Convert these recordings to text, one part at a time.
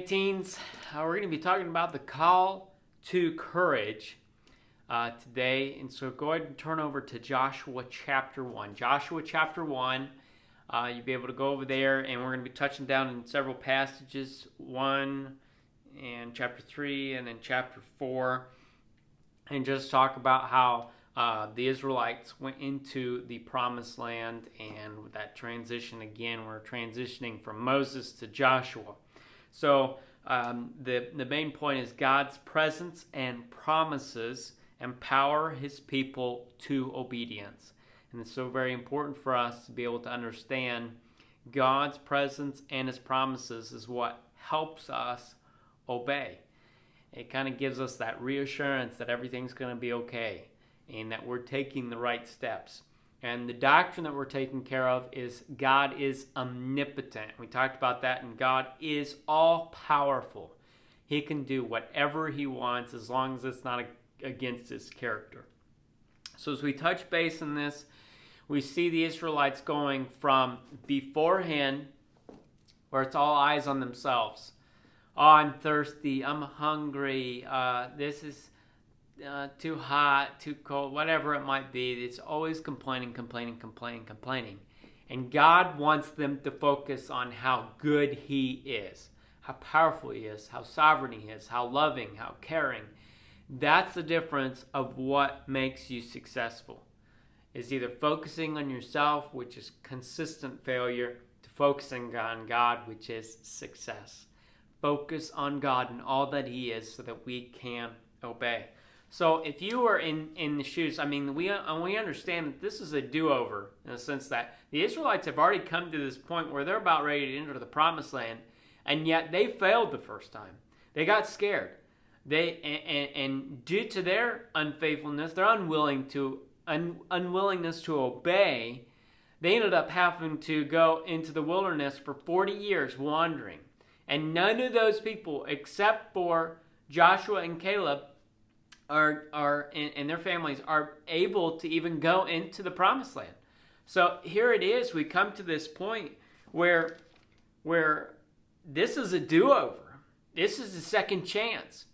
teens. We're going to be talking about the call to courage today. And so go ahead and turn over to Joshua chapter 1. Joshua chapter 1, you'll be able to go over there, and we're going to be touching down in several passages, 1 and chapter 3 and then chapter 4, and just talk about how the Israelites went into the promised land, and with that transition again, we're transitioning from Moses to Joshua. So the main point is God's presence and promises empower his people to obedience. And it's so very important for us to be able to understand God's presence and his promises is what helps us obey. It kind of gives us that reassurance that everything's going to be okay and that we're taking the right steps. And the doctrine that we're taking care of is God is omnipotent. We talked about that, and God is all-powerful. He can do whatever he wants as long as it's not against his character. So as we touch base on this, we see the Israelites going from beforehand, where it's all eyes on themselves. Oh, I'm thirsty, I'm hungry, this is too hot, too cold, whatever it might be. It's always complaining. And God wants them to focus on how good he is, how powerful he is, how sovereign he is, how loving, how caring. That's the difference of what makes you successful. Is either focusing on yourself, which is consistent failure, to focusing on God, which is success. Focus on God and all that he is so that we can obey. So if you were in the shoes, I mean, we understand that this is a do-over in the sense that the Israelites have already come to this point where they're about ready to enter the promised land, and yet they failed the first time. They got scared. And due to their unfaithfulness, their unwillingness to obey, they ended up having to go into the wilderness for 40 years wandering. And none of those people, except for Joshua and Caleb, and their families are able to even go into the promised land. So here it is. We come to this point where this is a do-over. This is a second chance.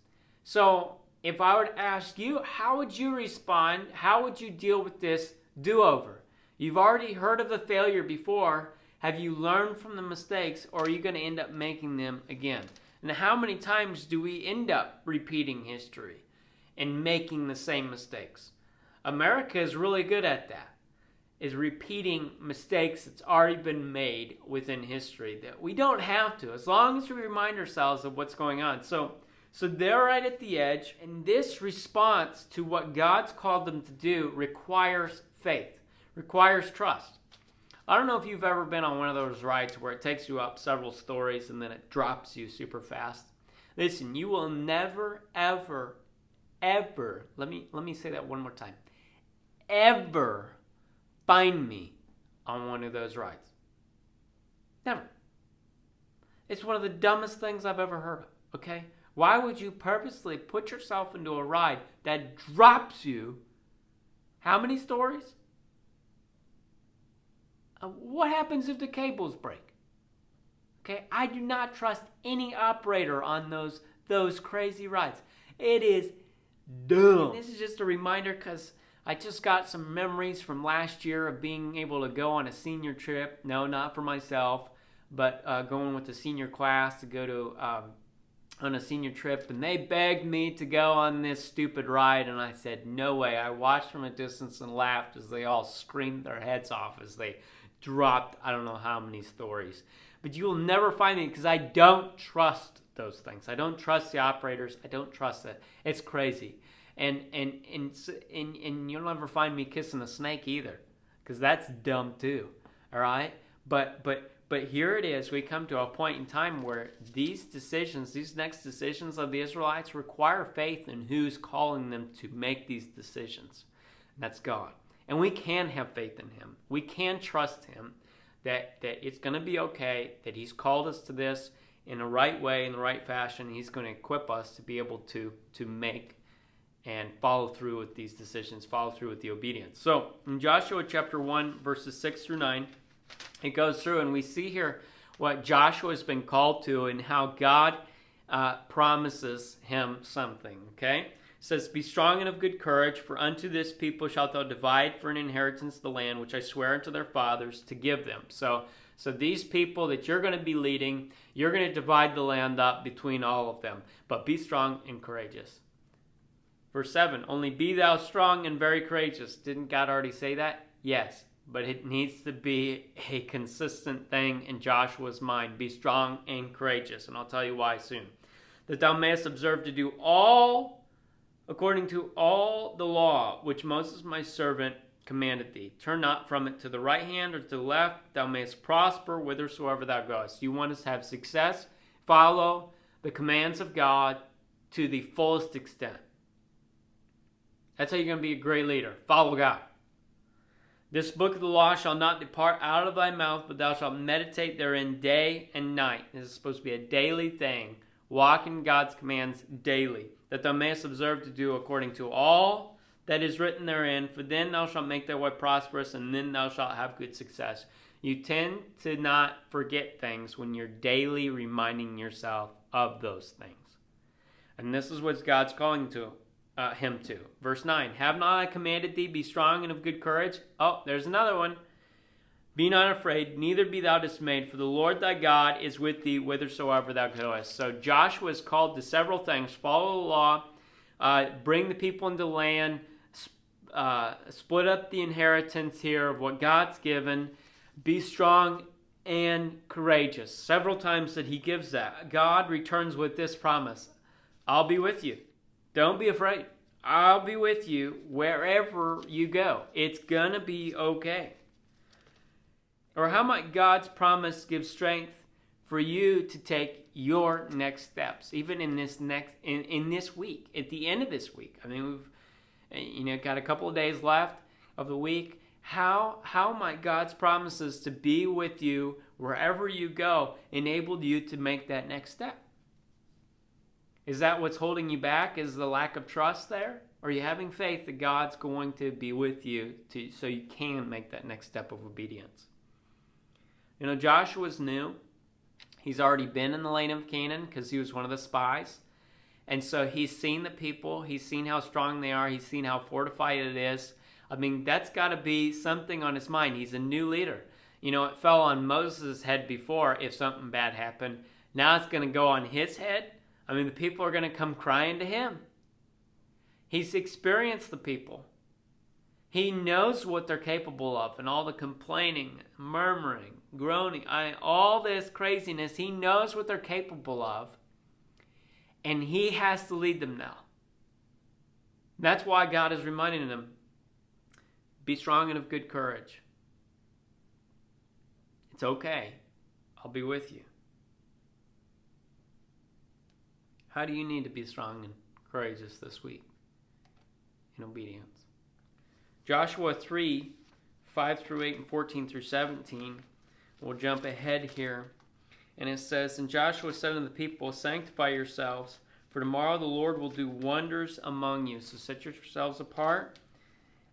So if I were to ask you, how would you respond? How would you deal with this do-over? You've already heard of the failure before. Have you learned from the mistakes, or are you going to end up making them again? And how many times do we end up repeating history and making the same mistakes? America is really good at that, is repeating mistakes that's already been made within history that we don't have to, as long as we remind ourselves of what's going on. So they're right at the edge, and this response to what God's called them to do requires faith, requires trust. I don't know if you've ever been on one of those rides where it takes you up several stories and then it drops you super fast. Listen, you will never, ever, let me say that one more time, ever find me on one of those rides. Never. It's one of the dumbest things I've ever heard of, okay? Why would you purposely put yourself into a ride that drops you how many stories? What happens if the cables break? Okay, I do not trust any operator on those crazy rides. It is dumb. And this is just a reminder because I just got some memories from last year of being able to go on a senior trip. No, not for myself, but going with the senior class to go to on a senior trip, and they begged me to go on this stupid ride, and I said, no way. I watched from a distance and laughed as they all screamed their heads off as they dropped I don't know how many stories. But you will never find me because I don't trust those things. I don't trust the operators. I don't trust it. It's crazy. And you'll never find me kissing a snake either, because that's dumb too. All right? But here it is. We come to a point in time where these next decisions of the Israelites require faith in who's calling them to make these decisions. And that's God. And we can have faith in him. We can trust him that it's going to be okay, that he's called us to this in the right way, in the right fashion. He's going to equip us to be able to make and follow through with these decisions, follow through with the obedience. So in Joshua chapter 1, verses 6 through 9, it goes through and we see here what Joshua has been called to and how God promises him something, okay? It says, be strong and of good courage, for unto this people shalt thou divide for an inheritance the land which I swear unto their fathers to give them. So these people that you're going to be leading, you're going to divide the land up between all of them. But be strong and courageous. Verse 7, only be thou strong and very courageous. Didn't God already say that? Yes. But it needs to be a consistent thing in Joshua's mind. Be strong and courageous. And I'll tell you why soon. That thou mayest observe to do all according to all the law which Moses my servant commanded thee. Turn not from it to the right hand or to the left. Thou mayest prosper whithersoever thou goest. You want us to have success? Follow the commands of God to the fullest extent. That's how you're going to be a great leader. Follow God. This book of the law shall not depart out of thy mouth, but thou shalt meditate therein day and night. This is supposed to be a daily thing. Walk in God's commands daily, that thou mayest observe to do according to all that is written therein, for then thou shalt make thy way prosperous, and then thou shalt have good success. You tend to not forget things when you're daily reminding yourself of those things. And this is what God's calling him to. Verse 9, have not I commanded thee, be strong and of good courage? Oh, there's another one. Be not afraid, neither be thou dismayed, for the Lord thy God is with thee whithersoever thou goest. So Joshua is called to several things. Follow the law, bring the people into the land, split up the inheritance here of what God's given, be strong and courageous. Several times that he gives that. God returns with this promise. I'll be with you. Don't be afraid. I'll be with you wherever you go. It's going to be okay. Or how might God's promise give strength for you to take your next steps, even in this week, at the end of this week? I mean, we've got a couple of days left of the week. How might God's promises to be with you wherever you go enable you to make that next step? Is that what's holding you back? Is the lack of trust there? Or are you having faith that God's going to be with you so you can make that next step of obedience? Joshua's new. He's already been in the land of Canaan because he was one of the spies. And so he's seen the people. He's seen how strong they are. He's seen how fortified it is. I mean, that's got to be something on his mind. He's a new leader. It fell on Moses' head before if something bad happened. Now it's going to go on his head. I mean, the people are going to come crying to him. He's experienced the people. He knows what they're capable of, and all the complaining, murmuring, groaning, all this craziness. He knows what they're capable of, and he has to lead them now. That's why God is reminding them, be strong and of good courage. It's okay. I'll be with you. How do you need to be strong and courageous this week in obedience? Joshua 3, 5 through 8 and 14 through 17. We'll jump ahead here. And it says, and Joshua said unto the people, sanctify yourselves, for tomorrow the Lord will do wonders among you. So set yourselves apart,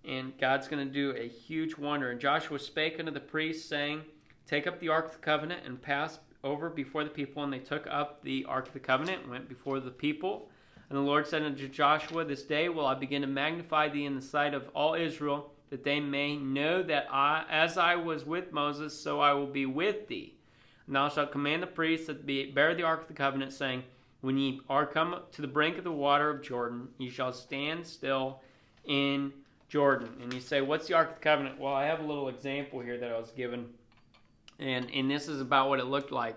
and God's going to do a huge wonder. And Joshua spake unto the priests, saying, take up the ark of the covenant and pass over before the people. And they took up the ark of the covenant and went before the people. And the Lord said unto Joshua, this day will I begin to magnify thee in the sight of all Israel, that they may know that as I was with Moses, so I will be with thee. And thou shalt command the priests that bear the ark of the covenant, saying, when ye are come to the brink of the water of Jordan, ye shall stand still in Jordan. And you say, what's the ark of the covenant? Well, I have a little example here that I was given. And this is about what it looked like.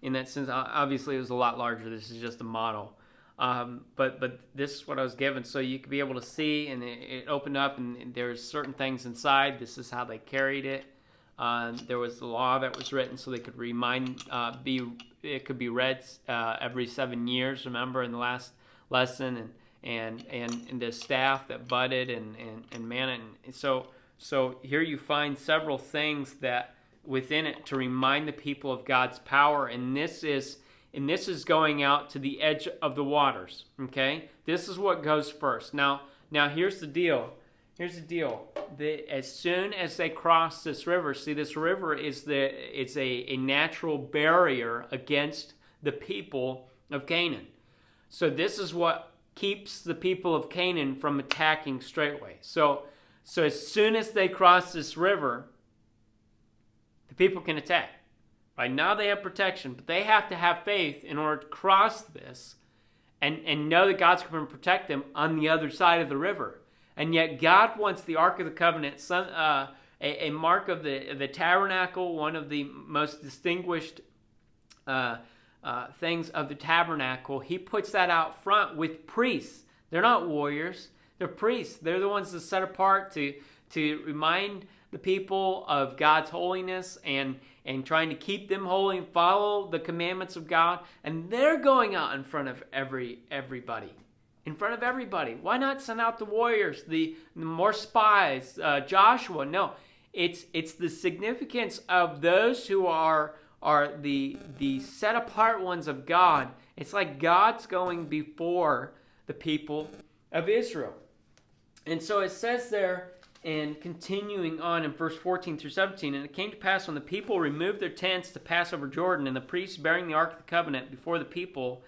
In that sense, obviously it was a lot larger. This is just a model. But this is what I was given, so you could be able to see, and it opened up, and there's certain things inside. This is how they carried it. There was the law that was written, so they could it could be read every 7 years. Remember in the last lesson, and the staff that budded and manna, and so here you find several things that within it to remind the people of God's power, and this is going out to the edge of the waters, okay? This is what goes first. Now here's the deal. As soon as they cross this river, see, this river is a natural barrier against the people of Canaan. So this is what keeps the people of Canaan from attacking straightway. So as soon as they cross this river, the people can attack. Right now they have protection, but they have to have faith in order to cross this and know that God's going to protect them on the other side of the river. And yet God wants the Ark of the Covenant, a mark of the tabernacle, one of the most distinguished things of the tabernacle. He puts that out front with priests. They're not warriors. They're priests. They're the ones that set apart to remind the people of God's holiness and trying to keep them holy and follow the commandments of God. And they're going out in front of everybody. In front of everybody. Why not send out the warriors, the more spies, Joshua? No, it's the significance of those who are the set apart ones of God. It's like God's going before the people of Israel. And so it says there, and continuing on in verse 14 through 17, and it came to pass when the people removed their tents to pass over Jordan, and the priests bearing the ark of the covenant before the people,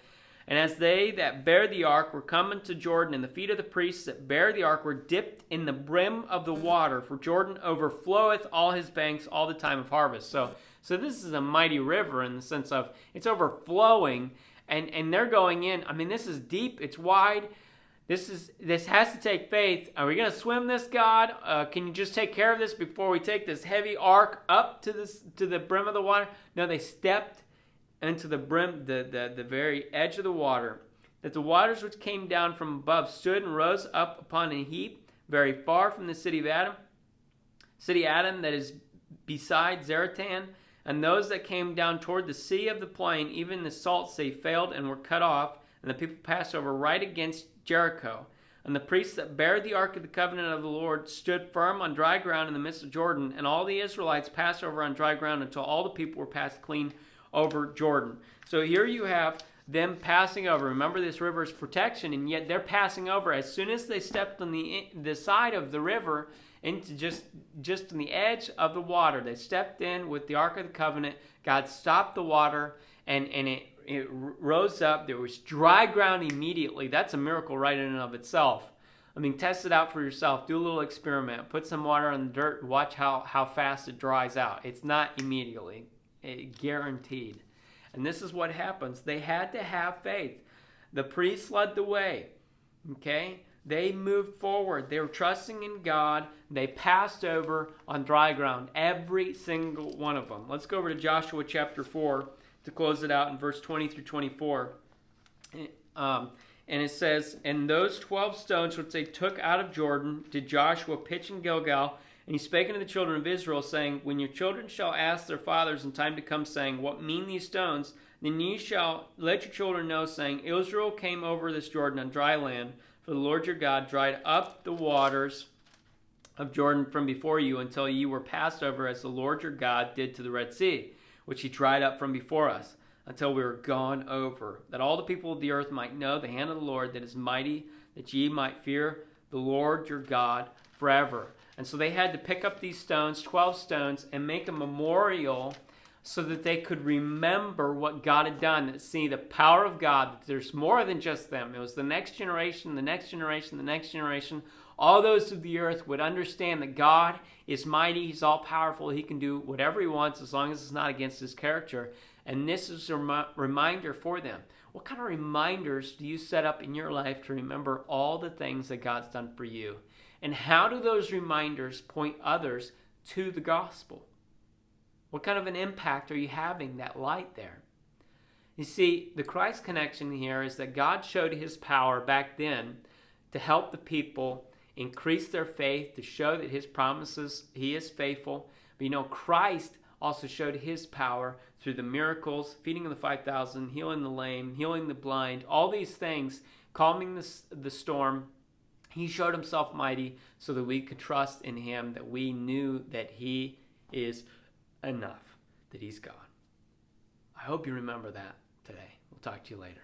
and as they that bear the ark were coming to Jordan, and the feet of the priests that bear the ark were dipped in the brim of the water, for Jordan overfloweth all his banks all the time of harvest. So this is a mighty river in the sense of it's overflowing, and they're going in. I mean, this is deep, it's wide. This has to take faith. Are we going to swim this, God? Can you just take care of this before we take this heavy ark up to the brim of the water? No, they stepped into the brim, the very edge of the water, that the waters which came down from above stood and rose up upon a heap very far from the city of Adam, that is beside Zaratan, and those that came down toward the sea of the plain, even the salt sea, failed and were cut off, and the people passed over right against Jericho. And the priests that bare the ark of the covenant of the Lord stood firm on dry ground in the midst of Jordan, and all the Israelites passed over on dry ground until all the people were passed clean over Jordan. So here you have them passing over. Remember, this river is protection, and yet they're passing over. As soon as they stepped on the side of the river, into just on the edge of the water, they stepped in with the Ark of the Covenant. God stopped the water, and it rose up. There was dry ground immediately. That's a miracle right in and of itself. I mean, test it out for yourself. Do a little experiment. Put some water on the dirt and watch how fast it dries out. It's not immediately. Guaranteed. And this is what happens. They had to have faith. The priests led the way. Okay? They moved forward. They were trusting in God. They passed over on dry ground. Every single one of them. Let's go over to Joshua chapter 4 to close it out in verse 20 through 24. And it says, and those 12 stones which they took out of Jordan did Joshua pitch in Gilgal. And he spake unto the children of Israel, saying, when your children shall ask their fathers in time to come, saying, what mean these stones? Then ye shall let your children know, saying, Israel came over this Jordan on dry land, for the Lord your God dried up the waters of Jordan from before you until ye were passed over, as the Lord your God did to the Red Sea, which he dried up from before us, until we were gone over, that all the people of the earth might know the hand of the Lord that is mighty, that ye might fear the Lord your God forever. And so they had to pick up these stones, 12 stones, and make a memorial so that they could remember what God had done, that see the power of God, that there's more than just them. It was the next generation, the next generation, the next generation. All those of the earth would understand that God is mighty, he's all-powerful, he can do whatever he wants as long as it's not against his character. And this is a reminder for them. What kind of reminders do you set up in your life to remember all the things that God's done for you? And how do those reminders point others to the gospel? What kind of an impact are you having, that light there? You see, the Christ connection here is that God showed his power back then to help the people increase their faith, to show that his promises, he is faithful. But you know, Christ also showed his power through the miracles, feeding of the 5,000, healing the lame, healing the blind, all these things, calming the storm. He showed himself mighty so that we could trust in him, that we knew that he is enough, that he's God. I hope you remember that today. We'll talk to you later.